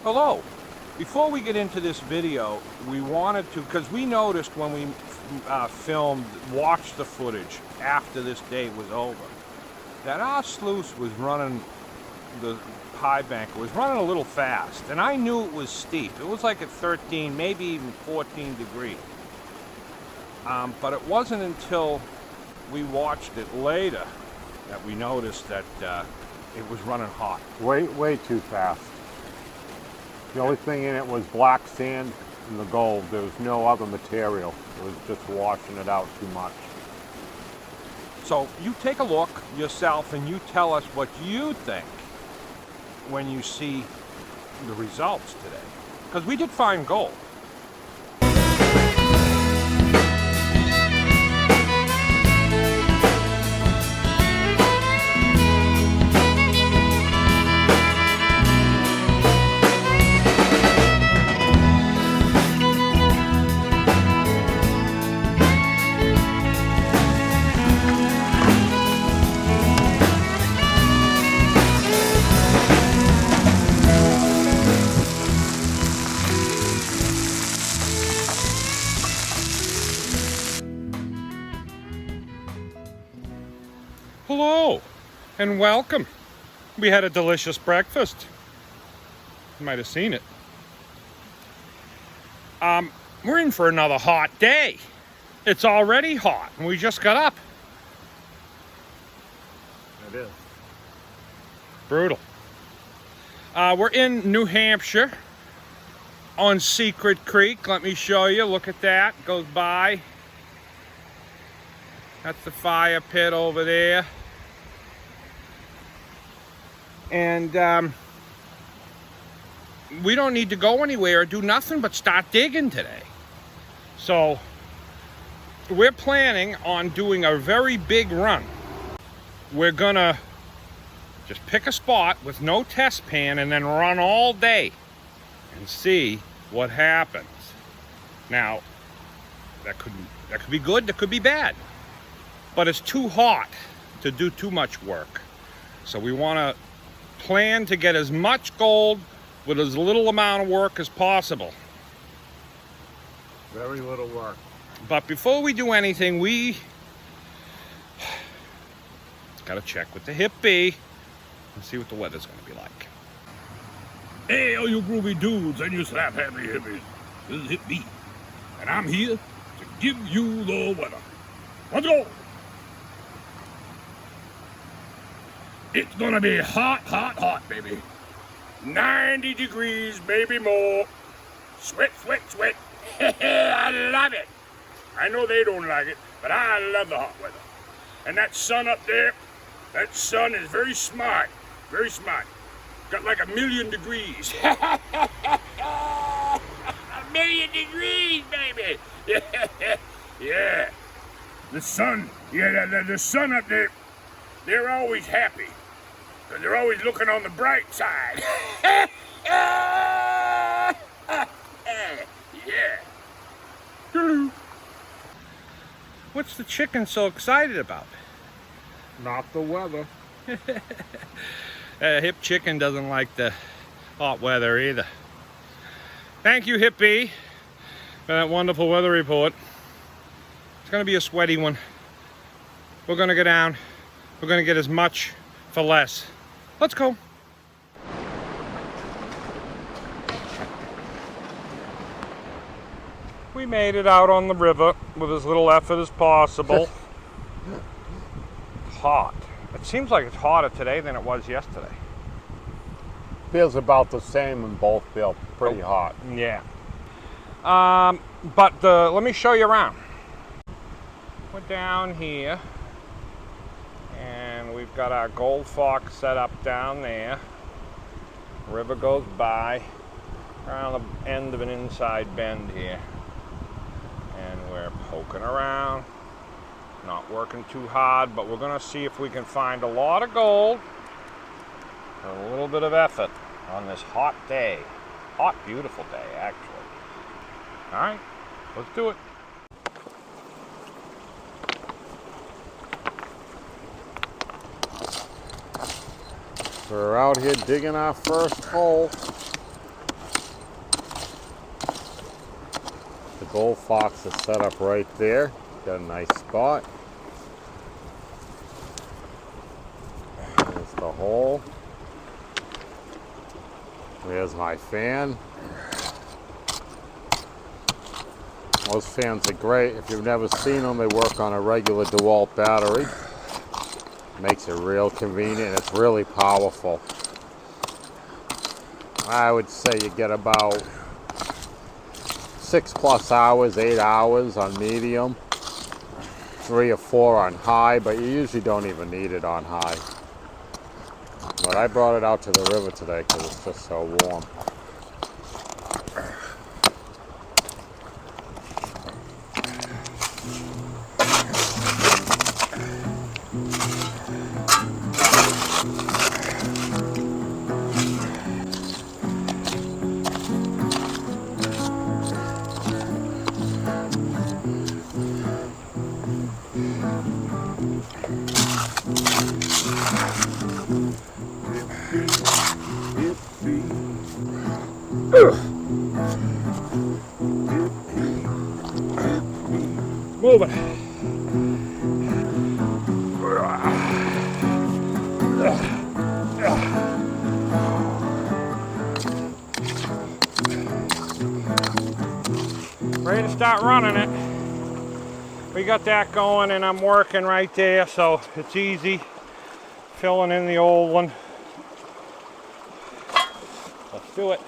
Hello. Before we get into this video, we wanted to, because we noticed when we watched the footage after this day was over, that our sluice was running, the high bank was running a little fast, and I knew it was steep. It was like at 13, maybe even 14 degrees. But it wasn't until we watched it later that we noticed that it was running hot. Way too fast. The only thing in it was black sand and the gold. There was no other material. It was just washing it out too much. So you take a look yourself and you tell us what you think when you see the results today. Because we did find gold. Hello and welcome. We had a delicious breakfast. You might have seen it. We're in for another hot day. It's already hot and we just got up. It is. Brutal. We're in New Hampshire on Secret Creek. Let me show you. Look at that. Goes by. That's the fire pit over there. And we don't need to go anywhere or do nothing but start digging today. So we're planning on doing a very big run. We're gonna just pick a spot with no test pan and then run all day and see what happens. Now, that could be good, that could be bad. But it's too hot to do too much work. So we want to plan to get as much gold with as little amount of work as possible. Very little work. But before we do anything, we got to check with the hippie and see what the weather's going to be like. Hey, all you groovy dudes and you slap happy hippies. This is Hip B, and I'm here to give you the weather. Let's go! It's gonna be hot, hot, hot, baby. 90 degrees, maybe more. Sweat, sweat, sweat. I love it. I know they don't like it, but I love the hot weather. And that sun up there, that sun is very smart. Very smart. Got like 1,000,000 degrees. 1,000,000 degrees, baby. Yeah. The sun, the sun up there, they're always happy. Because they're always looking on the bright side. Yeah. What's the chicken so excited about? Not the weather. Hip chicken doesn't like the hot weather either. Thank you, Hippie, for that wonderful weather report. It's going to be a sweaty one. We're going to go down. We're going to get as much for less. Let's go. We made it out on the river with as little effort as possible. Hot. It seems like it's hotter today than it was yesterday. Feels about the same and both feel pretty hot. Yeah. But let me show you around. We're down here. And we've got our gold fox set up down there. River goes by around the end of an inside bend here. And we're poking around. Not working too hard, but we're going to see if we can find a lot of gold and a little bit of effort on this hot day. Hot, beautiful day, actually. All right, let's do it. So we're out here digging our first hole. Gold fox is set up right there. Got a nice spot. There's the hole. There's my fan. Those fans are great. If you've never seen them, they work on a regular DeWalt battery. Makes it real convenient. It's really powerful. I would say you get about 6+ hours, 8 hours on medium, 3 or 4 on high, but you usually don't even need it on high. But I brought it out to the river today because it's just so warm. Move it. Ready to start running it. We got that going and I'm working right there, so it's easy filling in the old one. Let's do it.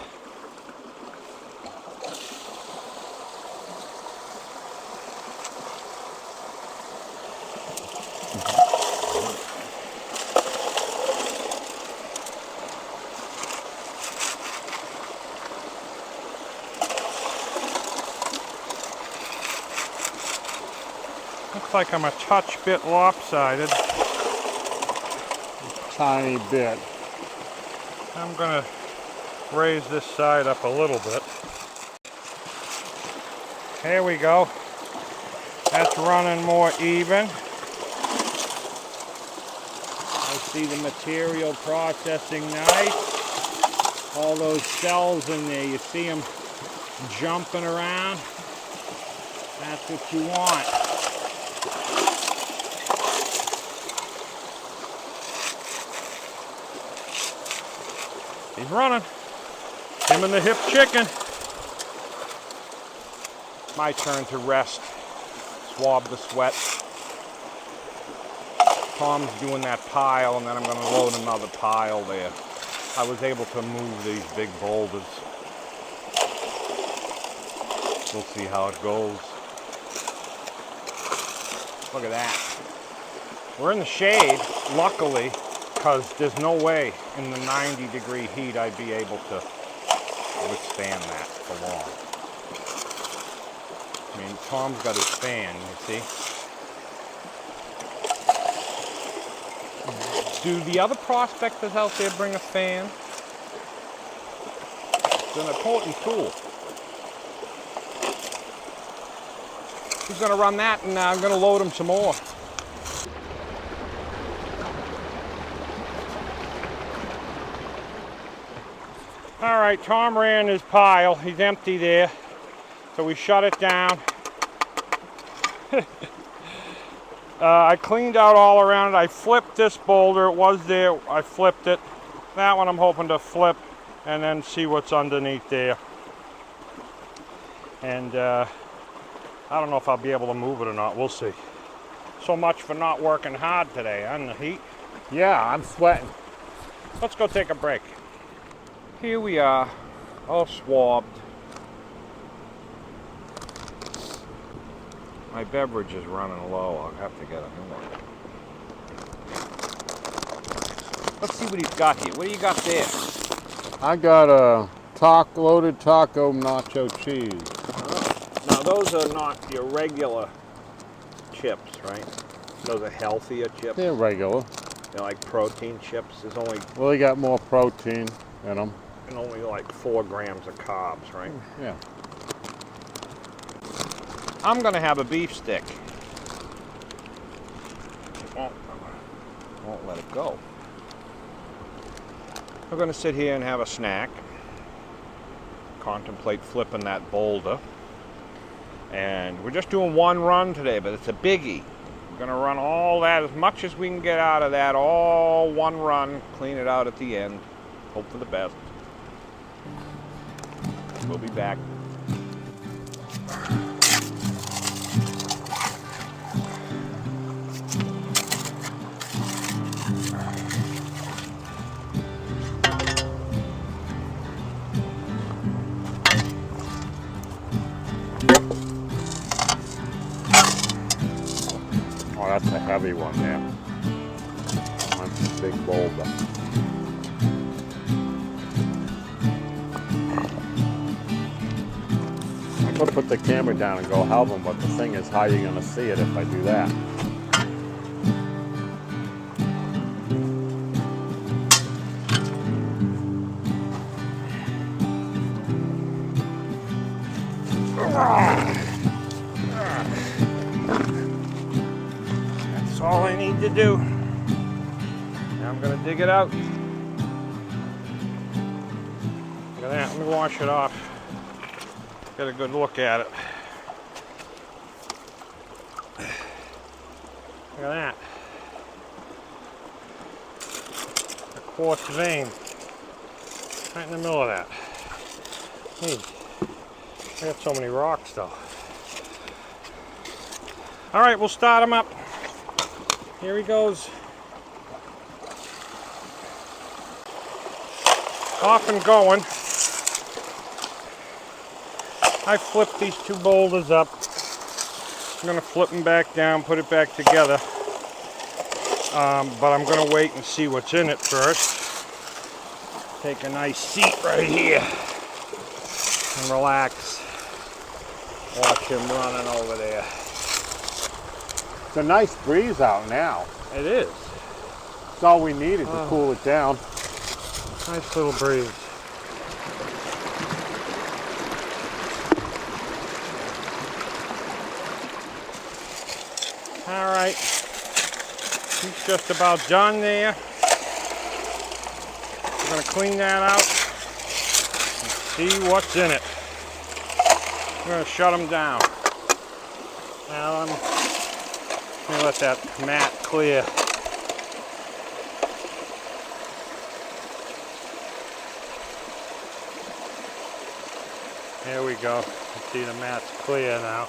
Looks like I'm a touch bit lopsided. Tiny bit. I'm gonna raise this side up a little bit. There we go. That's running more even. I see the material processing nice. All those cells in there, you see them jumping around. That's what you want. He's running. Him and the hip chicken. My turn to rest. Swab the sweat. Tom's doing that pile, and then I'm going to load another pile there. I was able to move these big boulders. We'll see how it goes. Look at that. We're in the shade, luckily, because there's no way in the 90-degree heat I'd be able to withstand that for long. I mean, Tom's got his fan, you see. Do the other prospectors out there bring a fan? It's an important tool. He's going to run that, and I'm going to load him some more. All right, Tom ran his pile. He's empty there. So we shut it down. I cleaned out all around it. I flipped this boulder. It was there. I flipped it. That one I'm hoping to flip and then see what's underneath there. And I don't know if I'll be able to move it or not. We'll see. So much for not working hard today, huh, in the heat. Yeah, I'm sweating. Let's go take a break. Here we are, all swabbed. My beverage is running low. I'll have to get a new one. Let's see what he's got here. What do you got there? I got a loaded taco nacho cheese. Now those are not your regular chips, right? Those are healthier chips. They're regular. They're like protein chips. There's only Well, they got more protein in them. and only like 4 grams of carbs, right? Yeah. I'm gonna have a beef stick. Won't let it go. We're gonna sit here and have a snack. Contemplate flipping that boulder. And we're just doing one run today, but it's a biggie. We're gonna run all that, as much as we can get out of that, all one run, clean it out at the end, hope for the best. We'll be back. Oh, that's a heavy one there. That's a big boulder. I could put the camera down and go help him, but the thing is, how are you going to see it if I do that? That's all I need to do. Now I'm gonna dig it out. Look at that, let me wash it off. Get a good look at it. Look at that. A quartz vein. Right in the middle of that. Hey, I got so many rocks though. All right, we'll start him up. Here he goes. Off and going. I flipped these two boulders up. I'm gonna flip them back down, put it back together. But I'm gonna wait and see what's in it first. Take a nice seat right here and relax. Watch him running over there. It's a nice breeze out now. It is. It's all we needed to cool it down. Nice little breeze. All right, he's just about done there. We're gonna clean that out and see what's in it. We're gonna shut him down. Now let me let that mat clear. There we go. You see the mat's clear now.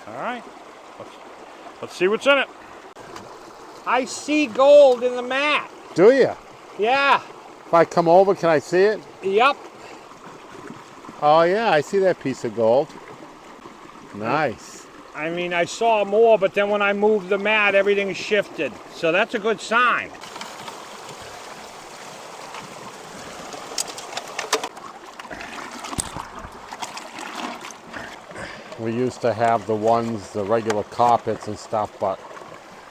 All right, let's see what's in it. I see gold in the mat. Do you? Yeah. If I come over, can I see it? Yep. Oh yeah, I see that piece of gold. Nice. I mean, I saw more, but then when I moved the mat, everything shifted. So that's a good sign. We used to have the ones, the regular carpets and stuff, but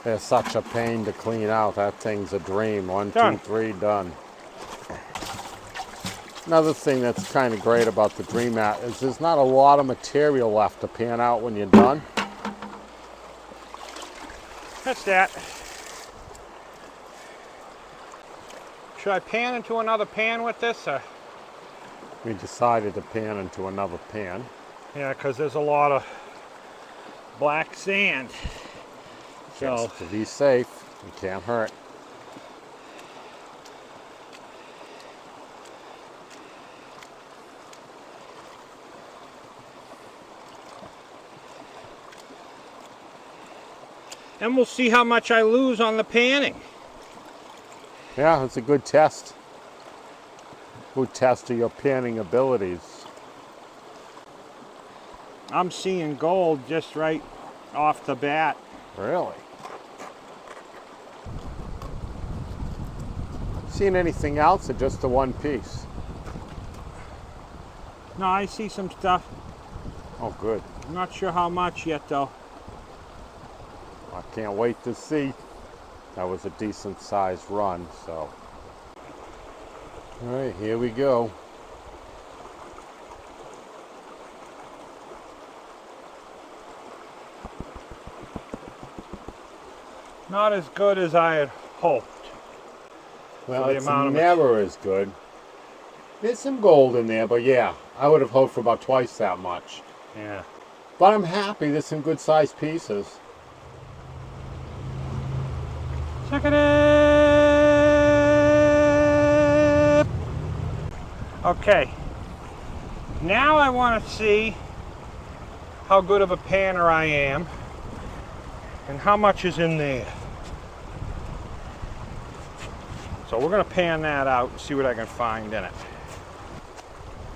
they're such a pain to clean out. That thing's a dream. One, Done. 2, 3, done. Another thing that's kind of great about the Dream Mat is there's not a lot of material left to pan out when you're done. That's that. Should I pan into another pan with this? We decided to pan into another pan. Yeah, because there's a lot of black sand. So Just to be safe, it can't hurt. and we'll see how much I lose on the panning. Yeah, it's a good test. Good test of your panning abilities. I'm seeing gold just right off the bat. Really? Seen anything else or just the one piece? No, I see some stuff. Oh, good. I'm not sure how much yet, though. I can't wait to see. That was a decent sized run, so. All right, here we go. Not as good as I had hoped. Well, the it's amount of never as good. There's some gold in there, but yeah, I would have hoped for about twice that much. Yeah. But I'm happy. There's some good sized pieces. Check it out. Okay. Now I want to see how good of a panner I am and how much is in there. So we're going to pan that out and see what I can find in it.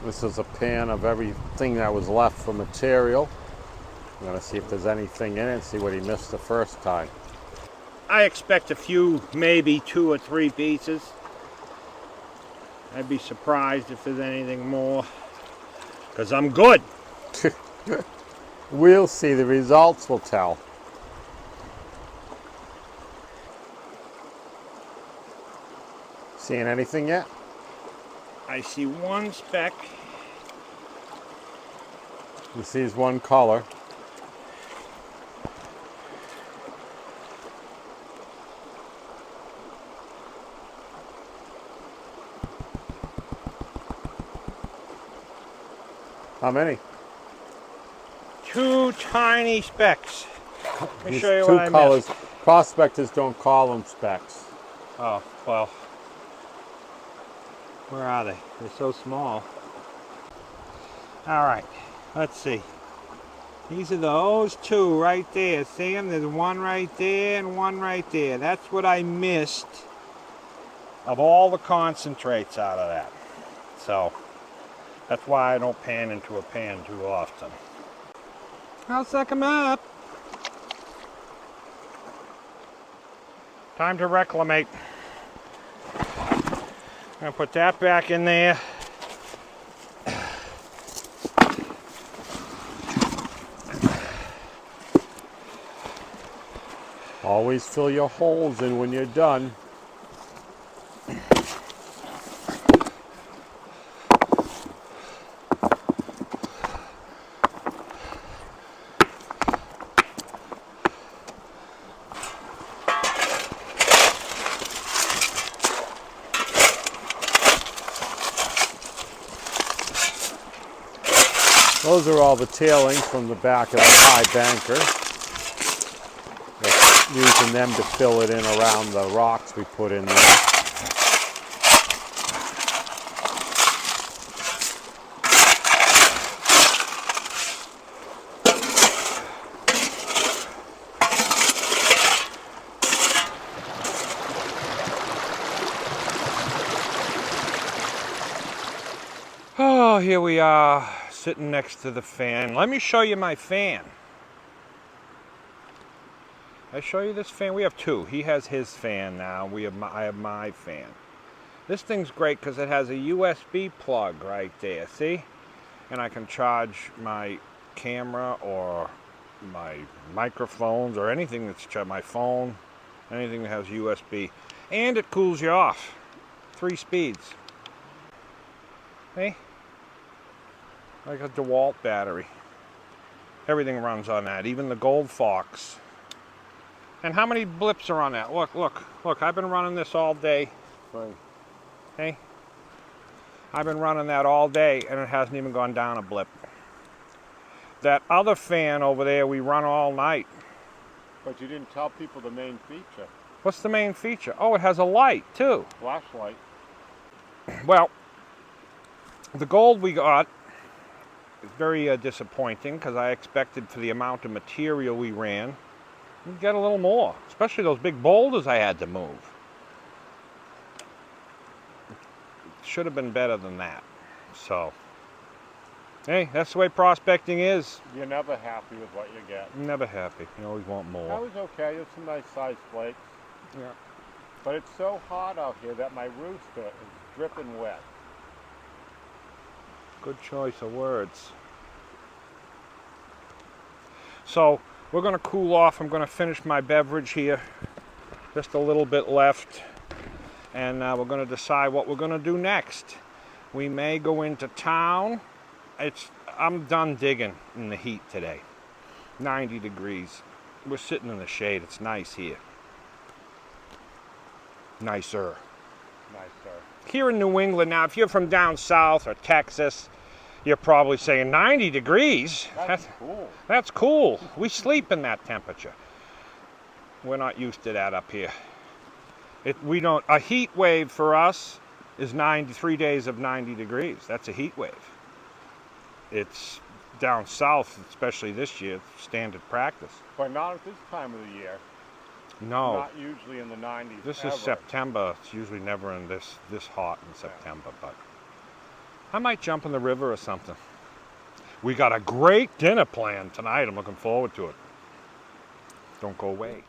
This is a pan of everything that was left for material. I'm going to see if there's anything in it and see what he missed the first time. I expect a few, maybe 2 or 3 pieces. I'd be surprised if there's anything more, because I'm good. We'll see. The results will tell. Seeing anything yet? I see one speck. He sees one color. How many? 2 tiny specks. Let me These show you two what I colors. missed. Prospectors don't call them specks. Oh, well. Where are they? They're so small. All right, let's see. These are those 2 right there. See them? There's one right there and one right there. That's what I missed of all the concentrates out of that. So that's why I don't pan into a pan too often. I'll suck them up. Time to reclimate. I'm gonna put that back in there. Always fill your holes in when you're done. Those are all the tailings from the back of the high banker. We're using them to fill it in around the rocks we put in there. Oh, here we are, sitting next to the fan. Let me show you my fan. I show you this fan? We have 2. He has his fan now. I have my fan. This thing's great because it has a USB plug right there, see? And I can charge my camera or my microphones or anything that's my phone, anything that has USB. And it cools you off. 3 speeds. Hey? Like a DeWalt battery. Everything runs on that, even the Gold Fox. And how many blips are on that? Look, look, look, I've been running this all day. Right. Hey? I've been running that all day and it hasn't even gone down a blip. That other fan over there, we run all night. But you didn't tell people the main feature. What's the main feature? Oh, it has a light too. Flashlight. Well, the gold we got is very disappointing because I expected for the amount of material we ran, we'd get a little more, especially those big boulders I had to move. It should have been better than that. So, hey, that's the way prospecting is. You're never happy with what you get. Never happy. You always want That more. was okay. There's some nice sized flakes. Yeah. But it's so hot out here that my rooster is dripping wet. Good choice of words. So we're going to cool off. I'm going to finish my beverage here. Just a little bit left. And we're going to decide what we're going to do next. We may go into town. I'm done digging in the heat today. 90 degrees. We're sitting in the shade. It's nice here. Nicer. nicer. Here in New England now, if you're from down south or Texas, you're probably saying 90 degrees. That's cool. That's cool. We sleep in that temperature. We're not used to that up here. A heat wave for us is 3 days of 90 degrees. That's a heat wave. It's down south, especially this year, standard practice. But not at this time of the year. No. Not usually in the 90s. This ever. is September. It's usually never in this hot in September, but I might jump in the river or something. We got a great dinner planned tonight. I'm looking forward to it. Don't go away.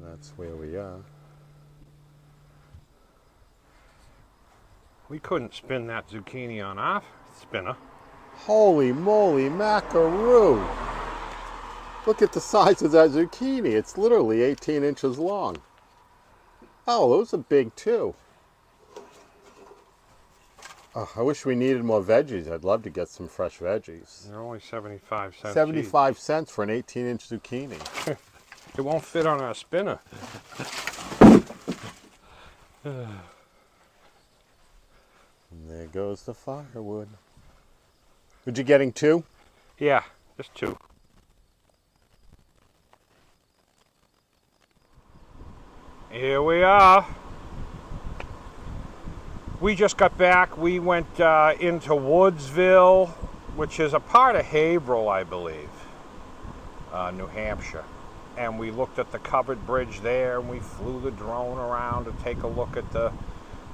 That's where we are. We couldn't spin that zucchini on our spinner. Holy moly macaroo! Look at the size of that zucchini. It's literally 18 inches long. Oh, those are big too. Oh, I wish we needed more veggies. I'd love to get some fresh veggies. They're only 75 cents. 75 cents for an 18-inch zucchini. It won't fit on our spinner. And there goes the firewood. Would you getting two? Yeah, just two. Here we are. We just got back. We went into Woodsville, which is a part of Haverhill, I believe, New Hampshire. And we looked at the covered bridge there, and we flew the drone around to take a look at the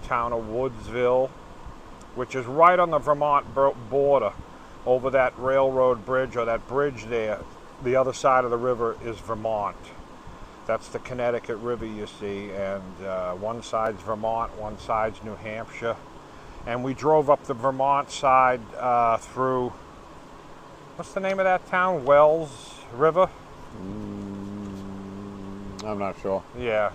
town of Woodsville, which is right on the Vermont border, over that railroad bridge, or that bridge there. The other side of the river is Vermont. That's the Connecticut River, you see, and one side's Vermont, one side's New Hampshire. And we drove up the Vermont side through, what's the name of that town? Wells River? I'm not sure. Yeah,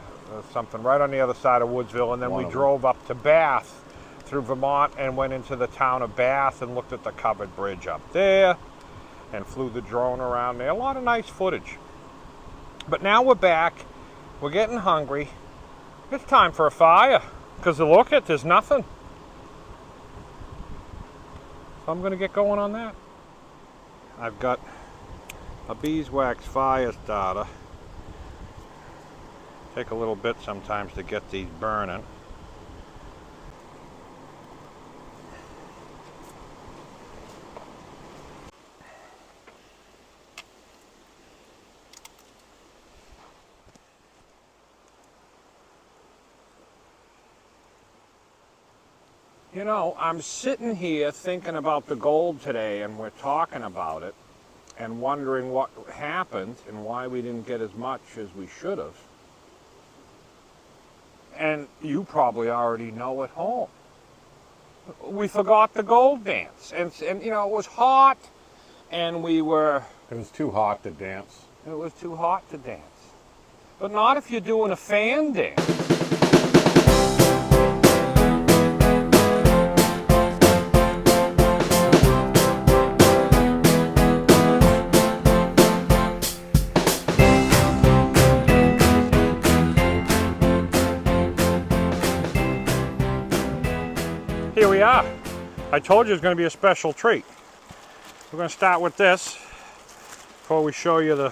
something right on the other side of Woodsville. And then we drove up to Bath through Vermont and went into the town of Bath and looked at the covered bridge up there and flew the drone around there. A lot of nice footage. But now we're back. We're getting hungry. It's time for a fire, because look at, there's nothing. So I'm going to get going on that. I've got a beeswax fire starter. Take a little bit sometimes to get these burning. You know, I'm sitting here thinking about the gold today, and we're talking about it and wondering what happened and why we didn't get as much as we should have. And you probably already know at home. We forgot the gold dance. And you know, it was hot, and we were... It was too hot to dance. It was too hot to dance. But not if you're doing a fan dance. Here we are. I told you it's going to be a special treat. We're going to start with this before we show you the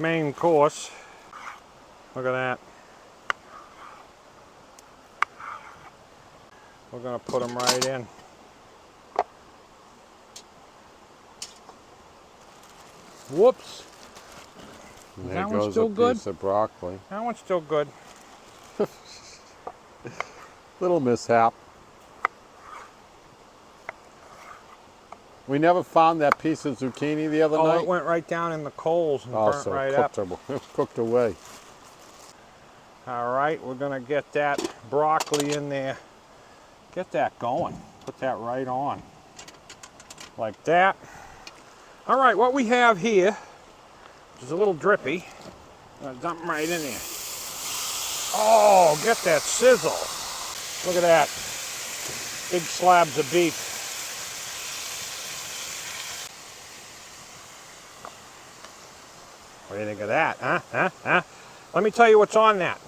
main course. Look at that. We're gonna put them right in. Whoops. There That one's goes still a good? piece of broccoli. That one's still good. Little mishap. We never found that piece of zucchini the other Oh, night. it went right down in the coals and burnt Also right up. cooked away. All right, we're gonna get that broccoli in there. Get that going. Put that right on. Like that. All right, what we have here, which is a little drippy, I'm gonna dump them right in there. Oh, get that sizzle. Look at that. Big slabs of beef. What do you think of that, huh? Let me tell you what's on that.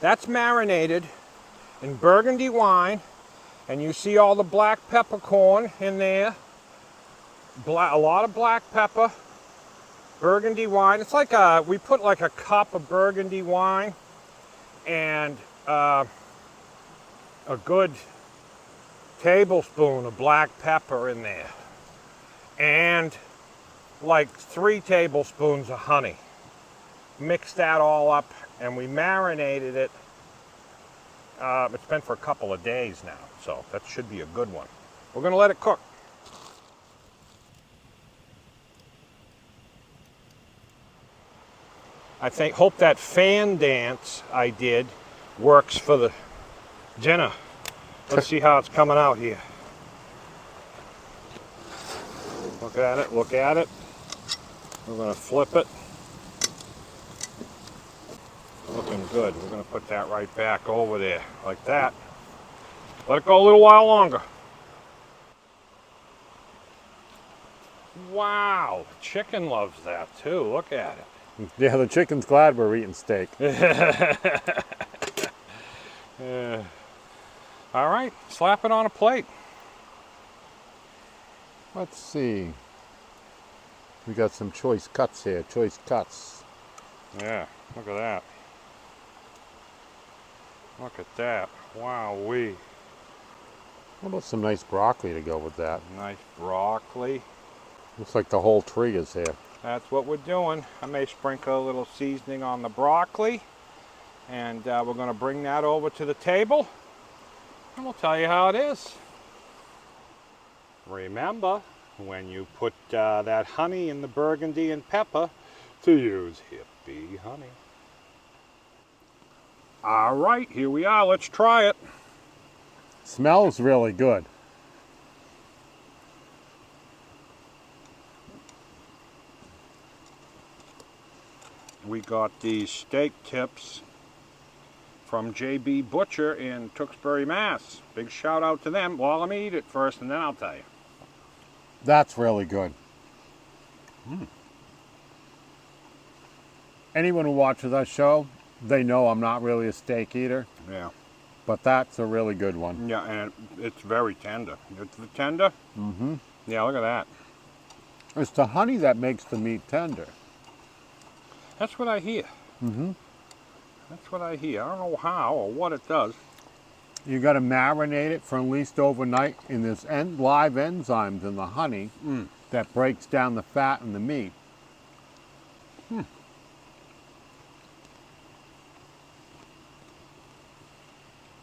That's marinated in burgundy wine, and you see all the black peppercorn in there. A lot of black pepper, burgundy wine. It's like we put like a cup of burgundy wine and a good tablespoon of black pepper in there. And like 3 tablespoons of honey. Mix that all up, and we marinated it. It's been for a couple of days now, so that should be a good one. We're gonna let it cook. Hope that fan dance I did works for the dinner. Let's see how it's coming out here. Look at it, look at it. We're gonna flip it. Looking good. We're gonna put that right back over there, like that. Let it go a little while longer. Wow, the chicken loves that too. Look at it. Yeah, the chicken's glad we're eating steak. All right, slap it on a plate. Let's see. We got some choice cuts here, choice cuts. Yeah, look at that. Look at that. Wowee. What about some nice broccoli to go with that? Nice broccoli. Looks like the whole tree is here. That's what we're doing. I may sprinkle a little seasoning on the broccoli, and we're going to bring that over to the table, and we'll tell you how it is. Remember, when you put that honey in the burgundy and pepper, to use hippie honey. All right, here we are. Let's try it. Smells really good. We got these steak tips from JB Butcher in Tewksbury, Mass. Big shout out to them. Well, let me eat it first and then I'll tell you. That's really good. Anyone who watches our show, they know I'm not really a steak eater, Yeah. but that's a really good one. Yeah, and it's very tender. It's the tender? Mm-hmm. Yeah, look at that. It's the honey that makes the meat tender. That's what I hear. Mm-hmm. That's what I hear. I don't know how or what it does. You got to marinate it for at least overnight, and there's live enzymes in the honey that breaks down the fat in the meat.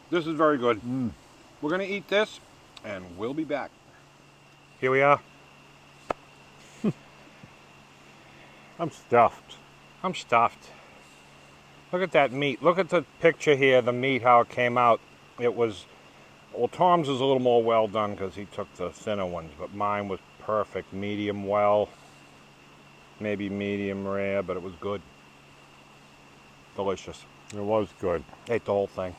This is very good. We're going to eat this, and we'll be back. Here we are. I'm stuffed. I'm stuffed. Look at that meat. Look at the picture here, the meat, how it came out. It was, well, Tom's is a little more well done because he took the thinner ones, but mine was perfect. Medium well, maybe medium rare, but it was good. Delicious. It was good. Ate the whole thing.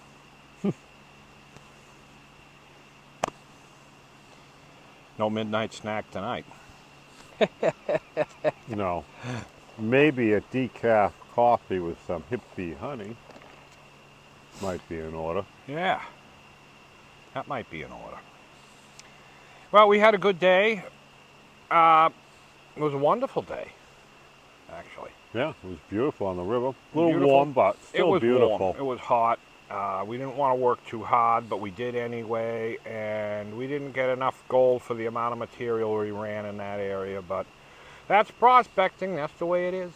No midnight snack tonight. No. Maybe a decaf coffee with some hippie honey might be in order. Yeah, that might be in order. Well, we had a good day. It was a wonderful day, actually. Yeah, it was beautiful on the river. A little Beautiful. warm, but It still was beautiful. warm. It was hot. We didn't want to work too hard, but we did anyway, and we didn't get enough gold for the amount of material we ran in that area, but that's prospecting. That's the way it is.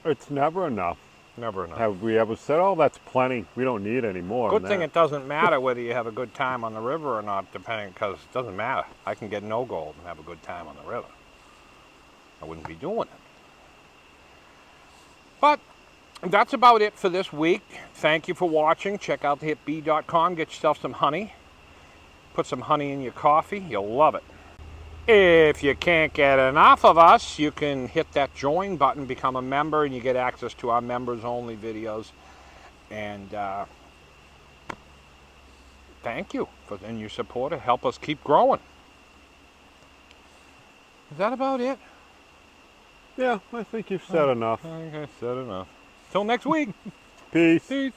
It's never enough. Never enough. Have we ever said, oh, that's plenty, we don't need any more Good than thing that? it doesn't matter whether you have a good time on the river or not, depending, because it doesn't matter. I can get no gold and have a good time on the river. I wouldn't be doing it. But that's about it for this week. Thank you for watching. Check out thehitbee.com. Get yourself some honey. Put some honey in your coffee. You'll love it. If you can't get enough of us, you can hit that join button, become a member, and you get access to our members-only videos. And thank you for your support to help us keep growing. Is that about it? Yeah, I think you've said enough. I think I said enough. Till next week. Peace. Peace.